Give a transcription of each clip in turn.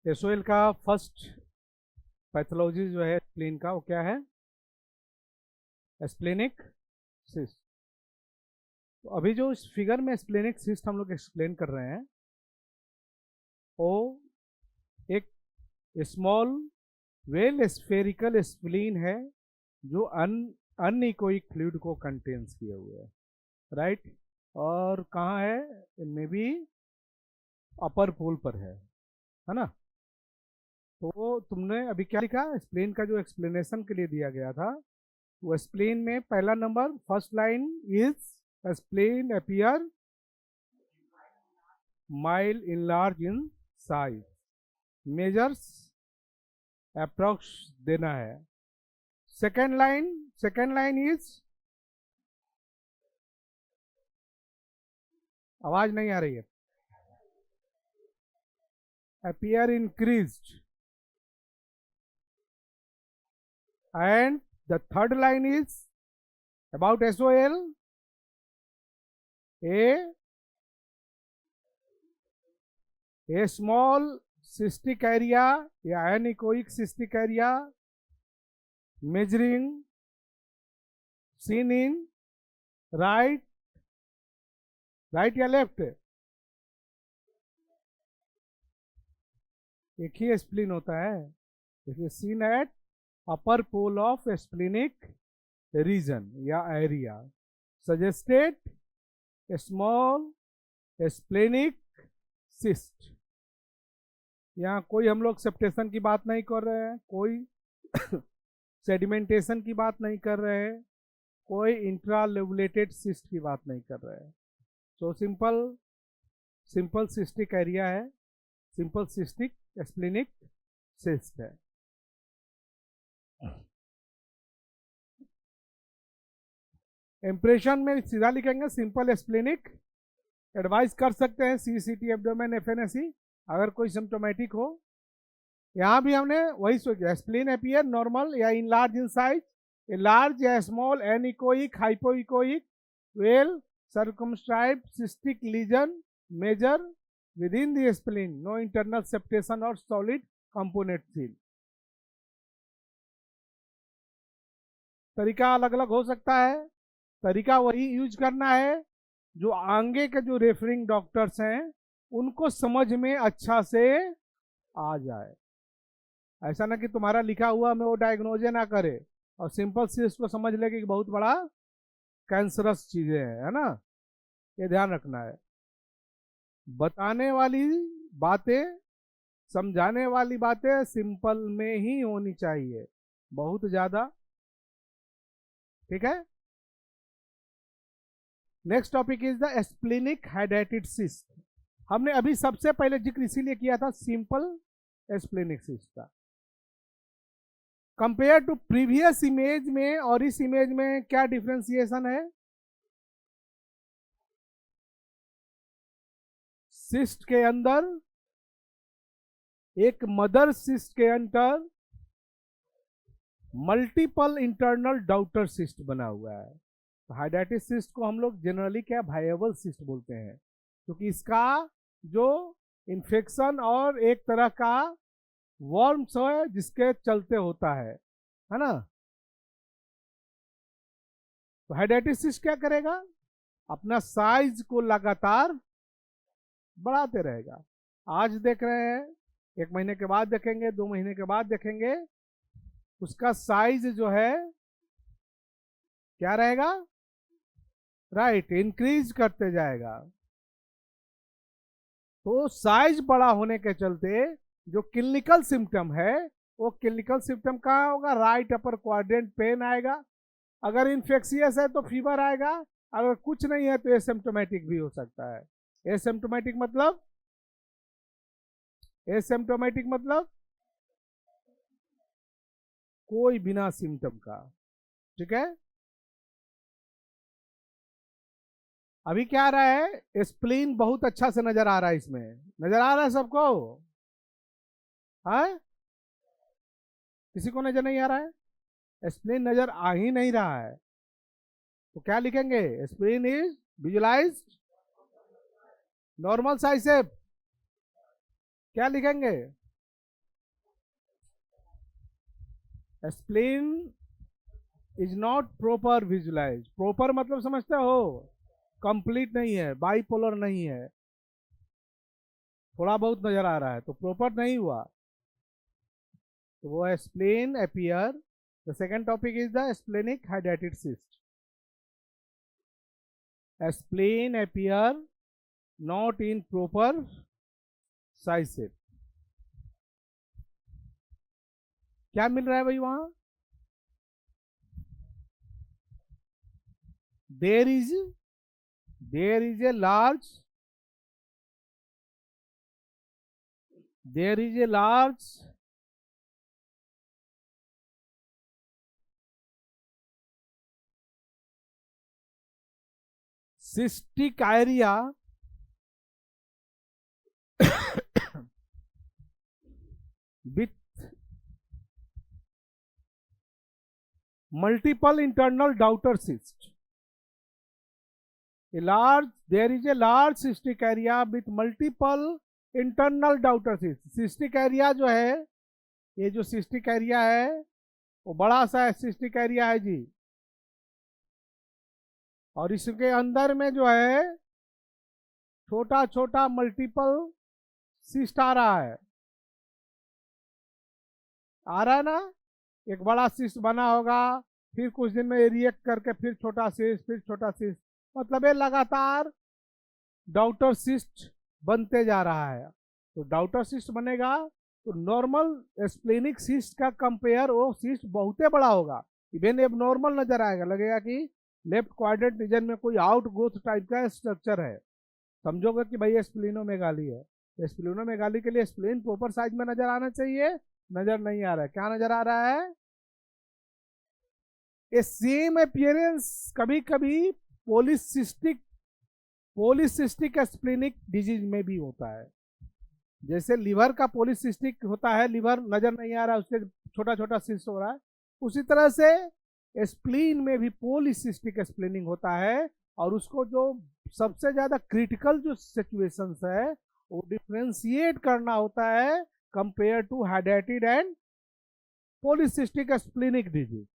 SOL का first pathology जो है स्प्लीन का, वो क्या है? Splenic cyst. तो अभी जो इस फिगर में स्प्लेनिक सिस्ट हम लोग एक्सप्लेन कर रहे हैं, वो एक स्मॉल वेल स्फेरिकल स्प्लीन है जो अनइकोइक फ्लूइड को कंटेन्स किए हुए है, राइट। और कहाँ है? इनमें भी अपर पोल पर है ना। तो तुमने अभी क्या लिखा? स्प्लेन का जो एक्सप्लेनेशन के लिए दिया गया था, वो स्प्लेन में पहला number first line is spleen appear mile in large in size, measures approx देना है। सेकेंड लाइन इज, आवाज नहीं आ रही है, appear increased, and the third line is about SOL, a small cystic area या anechoic cystic area measuring seen in right या left? एक ही स्प्लीन होता है। देखिए, seen at upper pole of splenic region या area, suggested small splenic cyst. यहाँ कोई हम लोग सेप्टेशन की बात नहीं कर रहे हैं, कोई सेडिमेंटेशन की बात नहीं कर रहे हैं, कोई इंट्रालेबुलेटेड सिस्ट की बात नहीं कर रहे हैं। सो सिंपल सिस्टिक एरिया है, सिंपल सिस्टिक स्प्लिनिक सिस्ट है। इंप्रेशन में सीधा लिखेंगे सिंपल स्प्लिनिक। एडवाइस कर सकते हैं सीसीटी एब्डोमेन एफएनएसई अगर कोई सिम्टोमेटिक हो। यहाँ भी हमने वही सोचा, स्प्लीन अपीयर नॉर्मल या enlarged in size, large या small anechoic hypoechoic well circumscribed cystic lesion measure within the spleen, no internal septation or solid component seen। तरीका अलग अलग हो सकता है, तरीका वही यूज करना है जो आगे के जो रेफरिंग डॉक्टर्स हैं उनको समझ में अच्छा से आ जाए। ऐसा ना कि तुम्हारा लिखा हुआ में वो डायग्नोजे ना करे और सिंपल सिस्ट को समझ ले कि बहुत बड़ा कैंसरस चीजें है ना। ये ध्यान रखना है। बताने वाली बातें, समझाने वाली बातें सिंपल में ही होनी चाहिए, बहुत ज्यादा, ठीक है। Next topic is the splenic hydrated cyst. हमने अभी सबसे पहले जिक्र इसीलिए किया था सिंपल स्प्लिनिक सिस्ट का। कंपेयर टू प्रीवियस इमेज में और इस इमेज में क्या डिफरेंशिएशन है? सिस्ट के अंदर, एक मदर सिस्ट के अंदर मल्टीपल इंटरनल डाउटर सिस्ट बना हुआ है। तो हाइड्रेटेड सिस्ट को हम लोग जनरली क्या वायबल सिस्ट बोलते हैं, क्योंकि इसका जो इन्फेक्शन और एक तरह का वर्म्स है जिसके चलते होता है ना। तो हाइड्रेटेड सिस्ट क्या करेगा? अपना साइज को लगातार बढ़ाते रहेगा। आज देख रहे हैं, 1 महीने के बाद देखेंगे, 2 महीने के बाद देखेंगे, उसका साइज जो है क्या रहेगा? राइट, इंक्रीज करते जाएगा। तो साइज बड़ा होने के चलते जो क्लिनिकल सिम्टम है, वो क्लिनिकल सिम्टम कहाँ होगा? राइट अपर क्वाड्रेंट पेन आएगा। अगर इन्फेक्शियस है तो फीवर आएगा, अगर कुछ नहीं है तो एसिम्प्टोमेटिक भी हो सकता है। एसिम्प्टोमेटिक मतलब, एसिम्प्टोमेटिक मतलब कोई बिना सिम्टम का, ठीक है। अभी क्या आ रहा है? स्प्लीन बहुत अच्छा से नजर आ रहा है, इसमें नजर आ रहा है सबको? है? किसी को नजर नहीं आ रहा है? स्प्लीन नजर आ ही नहीं रहा है, तो क्या लिखेंगे? Spleen is visualise normal size shape. क्या लिखेंगे? Spleen is not proper visualise. Proper मतलब समझते हो, कंप्लीट नहीं है, बाइपोलर नहीं है, थोड़ा बहुत नजर आ रहा है तो प्रॉपर नहीं हुआ, तो वो spleen appear. The second topic is the splenic hydrated cyst. Spleen appear not in proper size shape. क्या मिल रहा है भाई वहां? There is a large cystic area with multiple internal daughter cysts. There is a large cystic area with multiple internal daughter cysts. Cystic area जो है, ये जो cystic area है वो बड़ा सा cystic area है जी, और इसके अंदर में जो है छोटा छोटा मल्टीपल सिस्ट आ रहा है ना। एक बड़ा सिस्ट बना होगा, फिर कुछ दिन में रिएक्ट करके फिर छोटा सिस्ट, फिर छोटा सिस्ट, मतलब ये लगातार डॉटर सिस्ट बनते जा रहा है। तो डॉटर सिस्ट बनेगा तो नॉर्मल स्प्लेनिक सिस्ट का कंपेयर वो सिस्ट बहुत बड़ा होगा, इवन एब नॉर्मल नजर आएगा, लगेगा कि लेफ्ट क्वाड्रेंट रीजन में कोई आउट ग्रोथ टाइप का स्ट्रक्चर है, समझोगे कि भाई स्प्लीनोमेगाली है। स्प्लीनोमेगाली के लिए स्प्लीन प्रॉपर साइज में नजर आना चाहिए, नजर नहीं आ रहा है। क्या नजर आ रहा है? ये सेम अपीयरेंस कभी कभी पॉलीसिस्टिक स्प्लीनिक डिजीज में भी होता है। जैसे लिवर का पॉलीसिस्टिक होता है, लिवर नजर नहीं आ रहा है, उसके छोटा छोटा सिस्ट हो रहा है, उसी तरह से स्प्लीन में भी पॉलीसिस्टिक स्प्लीनिंग होता है। और उसको जो सबसे ज्यादा क्रिटिकल जो सिचुएशंस है वो डिफ्रेंशिएट करना होता है compare to hydrated and polycystic splenic disease.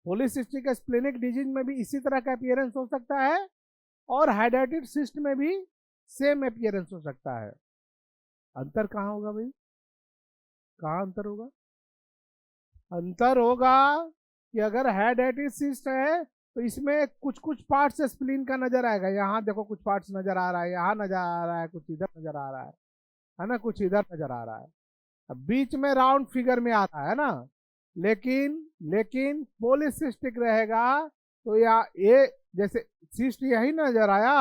Polycystic splenic disease में भी इसी तरह का अपीयरेंस हो सकता है, और हाइड्रेटेड सिस्ट में भी सेम अपीयरेंस हो सकता है। अंतर कहाँ होगा भाई? कहाँ अंतर होगा? अंतर होगा कि अगर हाइड्रेटेड सिस्ट है तो इसमें कुछ कुछ पार्ट्स स्प्लीन का नजर आएगा, यहाँ देखो कुछ पार्ट्स नजर आ रहा है, यहाँ नजर आ रहा है, कुछ इधर नजर आ रहा है ना, कुछ इधर नजर आ रहा है। अब बीच में राउंड फिगर में आता है ना, लेकिन पॉलीसिस्टिक रहेगा तो या ये जैसे सिस्ट यही नजर आया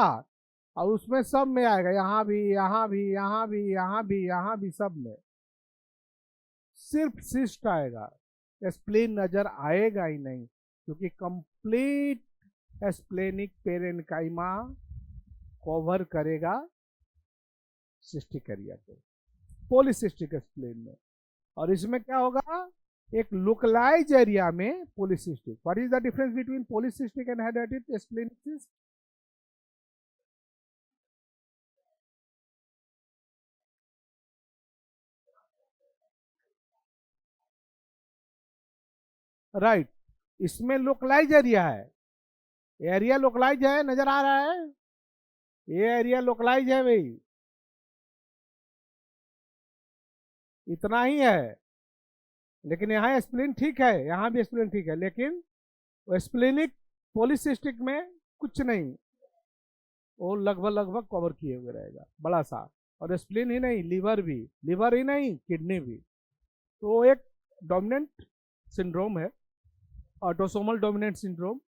और उसमें सब में आएगा, यहाँ भी, यहाँ भी, यहाँ भी, यहाँ भी, यहाँ भी, सब में सिर्फ सिस्ट आएगा, स्प्लीन नजर आएगा ही नहीं, क्योंकि कंप्लीट स्प्लेनिक पेरेन्काइमा कवर करेगा सिस्टिक एरिया को पॉलीसिस्टिक स्प्लेन में। और इसमें क्या होगा? एक लोकलाइज एरिया में polycystic. What is the difference between polycystic and hydrated splenic cyst? Right, इसमें लोकलाइज एरिया है, एरिया लोकलाइज है, नजर आ रहा है, ये एरिया लोकलाइज है भाई, इतना ही है। लेकिन यहाँ स्प्लीन ठीक है, यहाँ भी स्प्लीन ठीक है, लेकिन स्प्लीनिक पॉलीसिस्टिक में कुछ नहीं, वो लगभग कवर किए हुए रहेगा बड़ा सा। और स्प्लीन ही नहीं, लिवर ही नहीं, किडनी भी। तो एक डोमिनेंट सिंड्रोम है, autosomal dominant syndrome.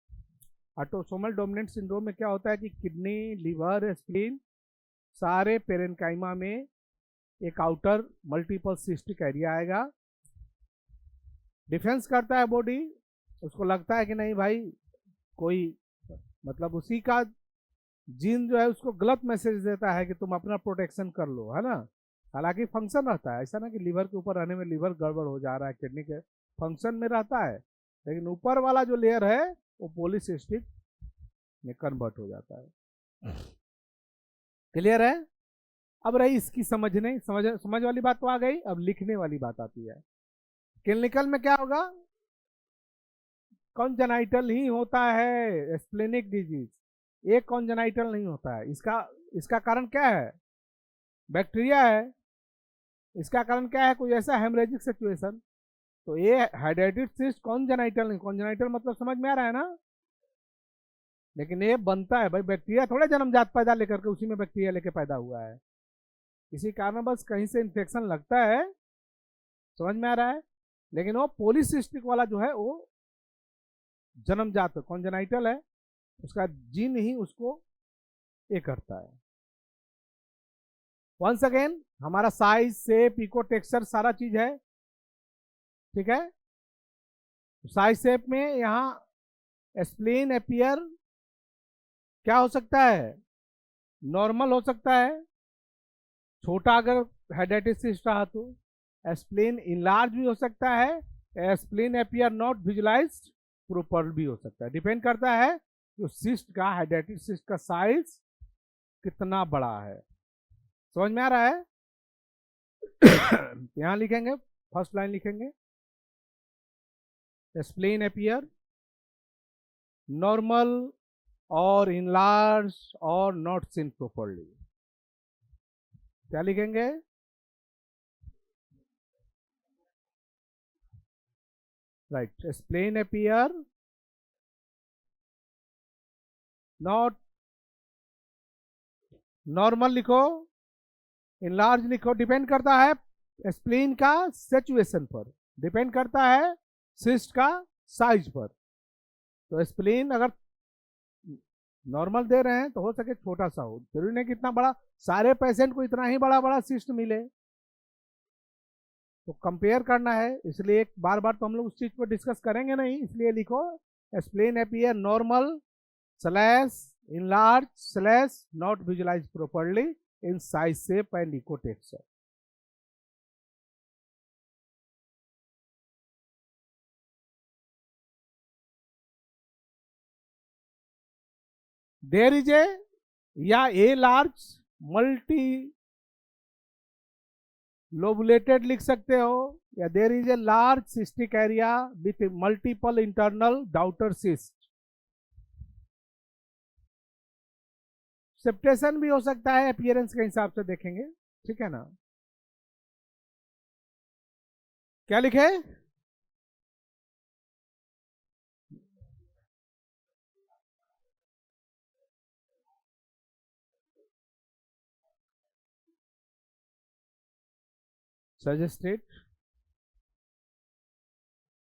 Autosomal dominant syndrome में क्या होता है कि किडनी, लिवर, स्प्लीन सारे पेरेन्काइमा में एक आउटर मल्टीपल सिस्टिक एरिया आएगा। डिफेंस करता है बॉडी, उसको लगता है कि नहीं भाई कोई मतलब उसी का जीन जो है उसको गलत मैसेज देता है कि तुम अपना प्रोटेक्शन कर लो, है ना। हालांकि फंक्शन रहता है, ऐसा ना कि लिवर के ऊपर रहने में लिवर गड़बड़ हो जा रहा है, किडनी के फंक्शन में रहता है, लेकिन ऊपर वाला जो लेयर है वो पॉलीसिस्टिक में कन्वर्ट हो जाता है। क्लियर है? अब रही इसकी समझ वाली बात तो आ गई, अब लिखने वाली बात आती है। क्लिनिकल में क्या होगा? कॉन्जेनाइटल ही होता है स्प्लेनिक डिजीज, एक कॉन्जेनाइटल नहीं होता है। इसका इसका कारण क्या है? बैक्टीरिया है। इसका कारण क्या है? कोई ऐसा हेमरेजिक सिचुएशन। तो ये हाइड्रेटेड सिस्ट कॉन्जेनाइटल नहीं, कॉन्जेनाइटल मतलब समझ में आ रहा है ना? लेकिन ये बनता है भाई, बैक्टीरिया थोड़े जन्मजात पैदा लेकर के उसी में बैक्टीरिया लेके पैदा हुआ है। इसी कारण बस कहीं से इन्फेक्शन लगता है, समझ में आ रहा है? लेकिन वो पॉलीसिस्टिक वाला जो है वो जन्मजात कॉन्जेनाइटल है, उसका जीन ही उसको ये करता है। वंस अगेन हमारा साइज शेप इको टेक्सचर सारा चीज है, ठीक है। साइज शेप में यहाँ स्प्लीन एपियर क्या हो सकता है? नॉर्मल हो सकता है, छोटा अगर हाइड्रेटेड सिस्ट रहा तो। स्प्लीन इनलार्ज भी हो सकता है, spleen appear not visualised proper भी हो सकता है। डिपेंड करता है जो सिस्ट का, हाइड्रेटेड सिस्ट का साइज कितना बड़ा है। समझ में आ रहा है? यहां लिखेंगे, फर्स्ट लाइन लिखेंगे, स्प्लीन एपियर नॉर्मल और इनलार्ज और नॉट सीन प्रॉपरली। क्या लिखेंगे? Right, spleen appear not, normal लिखो, इनलार्ज लिखो। डिपेंड करता है स्प्लीन का सिचुएशन पर, डिपेंड करता है सिस्ट का साइज पर। तो स्प्लीन अगर नॉर्मल दे रहे हैं तो हो सके छोटा सा हो, जरूरी नहीं कि इतना बड़ा सारे पेशेंट को इतना ही बड़ा बड़ा सिस्ट मिले। तो कंपेयर करना है, इसलिए एक बार बार तो हम लोग उस चीज को डिस्कस करेंगे नहीं, इसलिए लिखो spleen appear normal slash enlarge slash not visualise properly in size shape and echo texture. There is a या ए लार्ज मल्टी लोबुलेटेड लिख सकते हो, या there is a large cystic area with multiple internal daughter cyst. Septation भी हो सकता है, appearance के हिसाब से देखेंगे, ठीक है ना। क्या लिखे? सजेस्टेड,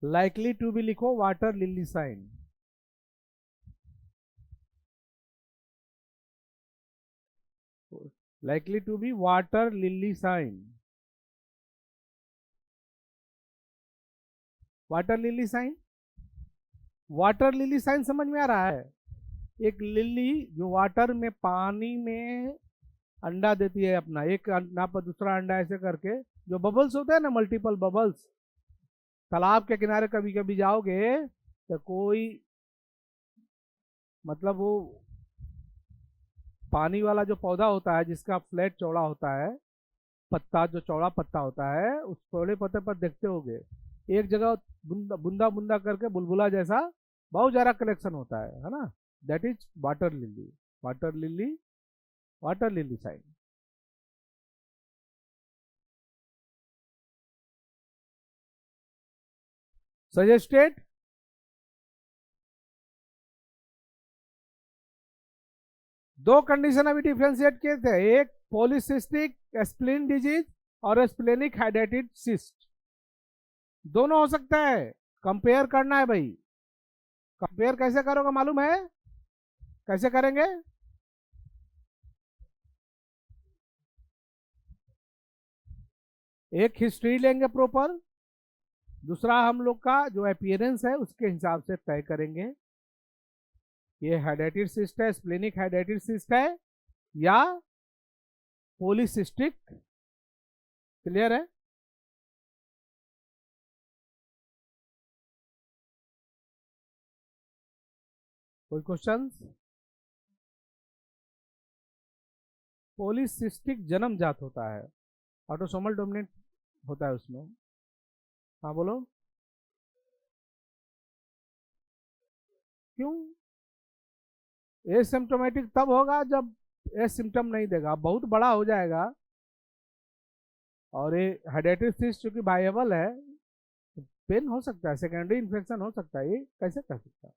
लाइकली टू बी लिखो water lily sign. Likely to be water lily sign. Water lily sign, water lily sign समझ में आ रहा है? एक लिली जो वाटर में, पानी में अंडा देती है अपना, एक अंडा पर दूसरा अंडा ऐसे करके, जो बबल्स होते हैं ना, मल्टीपल बबल्स। तालाब के किनारे कभी कभी जाओगे तो कोई, मतलब वो पानी वाला जो पौधा होता है जिसका फ्लैट चौड़ा होता है, पत्ता जो चौड़ा पत्ता होता है, उस चौड़े पत्ते पर देखते होगे एक जगह बूंदा बूंदा बूंदा करके बुलबुला जैसा बहुत ज्यादा कलेक्शन होता है ना। That is water lily, water lily, water lily sign. Suggested, दो कंडीशन अभी डिफ्रेंशिएट किए थे, एक पॉलीसिस्टिक स्प्लीन डिजीज और स्प्लेनिक हाइड्रेटेड सिस्ट, दोनों हो सकता है। कंपेयर करना है भाई। कंपेयर कैसे करोगे मालूम है? कैसे करेंगे? एक हिस्ट्री लेंगे प्रॉपर, दूसरा हम लोग का जो अपीयरेंस है उसके हिसाब से तय करेंगे ये हाइड्रेटेड सिस्ट है, स्प्लेनिक हाइड्रेटेड सिस्ट है या पॉलीसिस्टिक। क्लियर है? कोई क्वेश्चंस? पॉलीसिस्टिक जन्मजात होता है, ऑटोसोमल डोमिनेंट होता है उसमें। हाँ बोलो। क्यों? एसिम्टोमेटिक तब होगा जब सिम्टम नहीं देगा, बहुत बड़ा हो जाएगा और ये हेडेटिव सिस्ट चूंकि वायबल है, पेन हो सकता है, सेकेंडरी इन्फेक्शन हो सकता है, ये कैसे कह सकता है?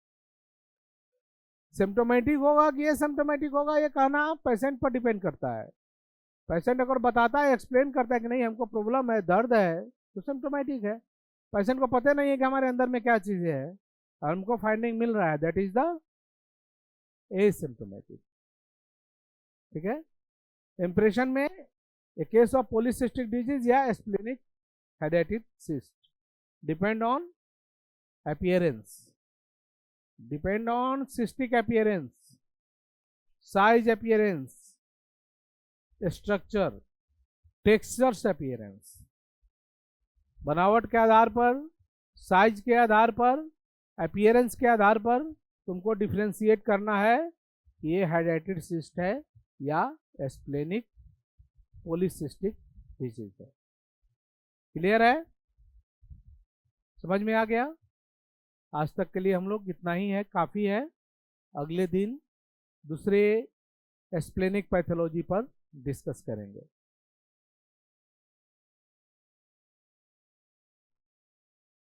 सिम्टोमेटिक होगा कि एसिम्टोमेटिक होगा, ये कहना पेशेंट पर डिपेंड करता है। पेशेंट अगर बताता है, एक्सप्लेन करता है कि नहीं हमको प्रॉब्लम है, दर्द है, तो सिम्टोमेटिक है। पेशेंट को पता नहीं है कि हमारे अंदर में क्या चीजें है और हमको फाइंडिंग मिल रहा है, दैट इज द एसिम्टोमेटिक। ठीक है। इंप्रेशन में a case of polycystic disease या splenic hydatid cyst depend on appearance, depend on cystic appearance, size appearance, structure, textures appearance, बनावट के आधार पर, साइज के आधार पर, अपीयरेंस के आधार पर तुमको डिफ्रेंशिएट करना है कि ये हेडेटिव सिस्ट है या स्प्लेनिक पॉलीसिस्टिक डिजीज है। क्लियर है? समझ में आ गया? आज तक के लिए हम लोग इतना ही है, काफ़ी है। अगले दिन दूसरे स्प्लेनिक पैथोलॉजी पर डिस्कस करेंगे।